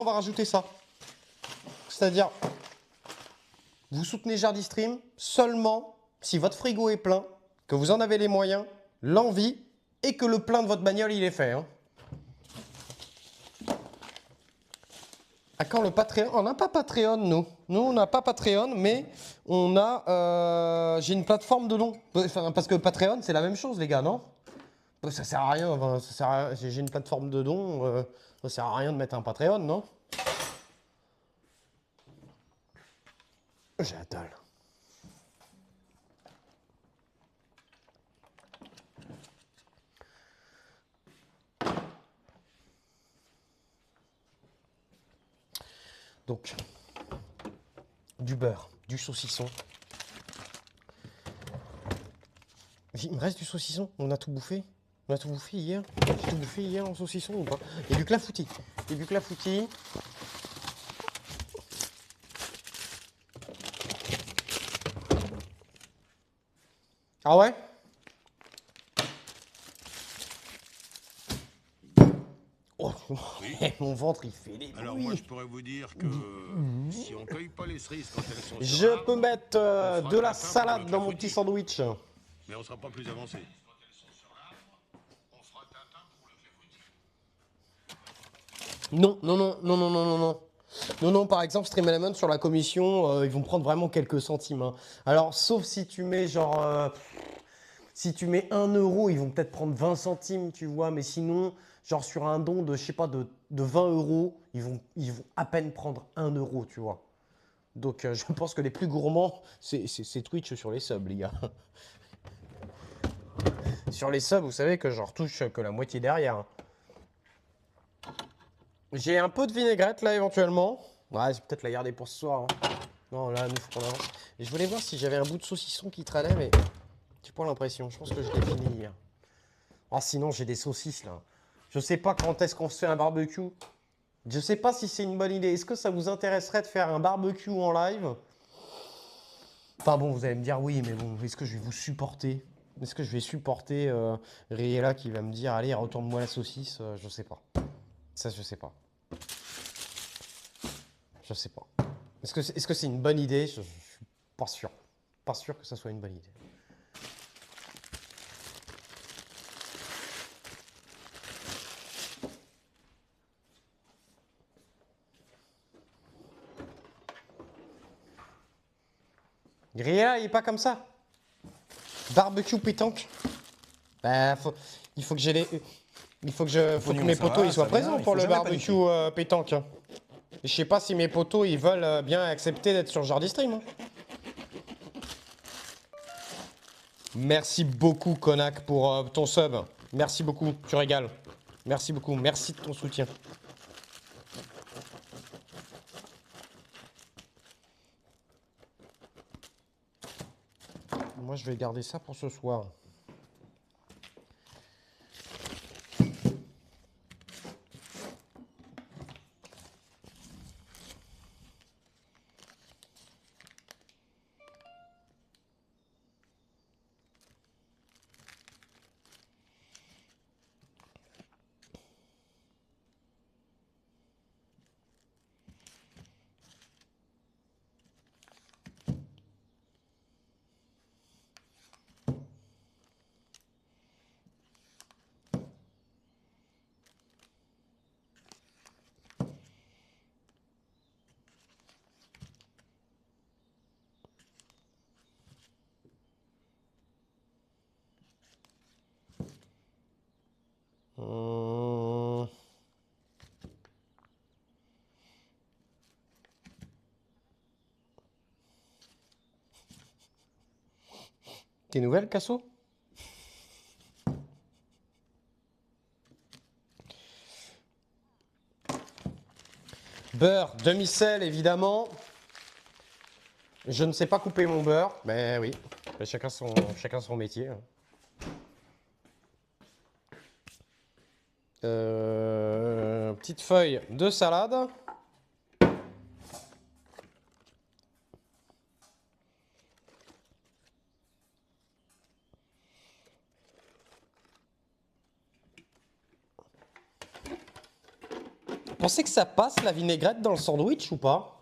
on va rajouter ça. C'est-à-dire, vous soutenez Jardistream seulement si votre frigo est plein, que vous en avez les moyens, l'envie et que le plein de votre bagnole il est fait. Hein. À quand le Patreon? On n'a pas Patreon, nous. Nous, on n'a pas Patreon, mais on a... j'ai une plateforme de dons. Enfin, parce que Patreon, c'est la même chose, les gars, non? Ça sert à rien. Enfin, ça sert à rien. J'ai une plateforme de dons. Ça sert à rien de mettre un Patreon, non? J'ai la dalle. Donc, du beurre, du saucisson. Il me reste du saucisson, on a tout bouffé. On a tout bouffé hier. J'ai tout bouffé hier en saucisson ou pas? Il y a du clafoutis. Il y a du clafoutis. Ah ouais? Oh, Oui. mon ventre il fait les Alors bruits. moi je pourrais vous dire que si on cueille pas les cerises quand elles sont sur Je l'arbre, peux mettre on fera de la gratin pour salade le dans mon petit clafoutis. sandwich. Mais on sera pas plus avancé. Non, non, non, non, non, non, non, non. Non, non, par exemple, Stream Element sur la commission, ils vont prendre vraiment quelques centimes. Hein. Alors, sauf si tu mets genre... si tu mets 1 euro, ils vont peut-être prendre 20 centimes, tu vois. Mais sinon, genre sur un don de, je sais pas, de 20 euros, ils vont à peine prendre 1 euro, tu vois. Donc, je pense que les plus gourmands, c'est Twitch sur les subs, les gars. Sur les subs, vous savez que j'en retouche que la moitié derrière. Hein. J'ai un peu de vinaigrette là éventuellement. Ouais, c'est peut-être la garder pour ce soir. Hein. Non, là, nous, faut qu'on avance. Et je voulais voir si j'avais un bout de saucisson qui traînait, mais j'ai pas l'impression. Je pense que je l'ai fini hier. Ah, sinon, j'ai des saucisses là. Je sais pas quand est-ce qu'on se fait un barbecue. Je sais pas si c'est une bonne idée. Est-ce que ça vous intéresserait de faire un barbecue en live? Enfin bon, vous allez me dire oui, mais bon, est-ce que je vais vous supporter? Est-ce que je vais supporter Riella qui va me dire allez, retourne-moi la saucisse? Je sais pas. Ça, je sais pas. Je sais pas. Est-ce que c'est une bonne idée? Je suis pas sûr. Pas sûr que ça soit une bonne idée. Riella, il est pas comme ça. Barbecue pétanque. Bah, il faut que j'ai les... Il faut que, faut que mes potos ils soient présents pour le barbecue pétanque. Hein. Et je sais pas si mes potos ils veulent bien accepter d'être sur Jardistream. Hein. Merci beaucoup Konak pour ton sub. Merci beaucoup, tu régales. Merci beaucoup, merci de ton soutien. Moi je vais garder ça pour ce soir. Tes nouvelles, Casso? Beurre, demi-sel, évidemment. Je ne sais pas couper mon beurre, mais oui, chacun son métier. Hein. Petite feuille de salade. pensez que ça passe la vinaigrette dans le sandwich ou pas?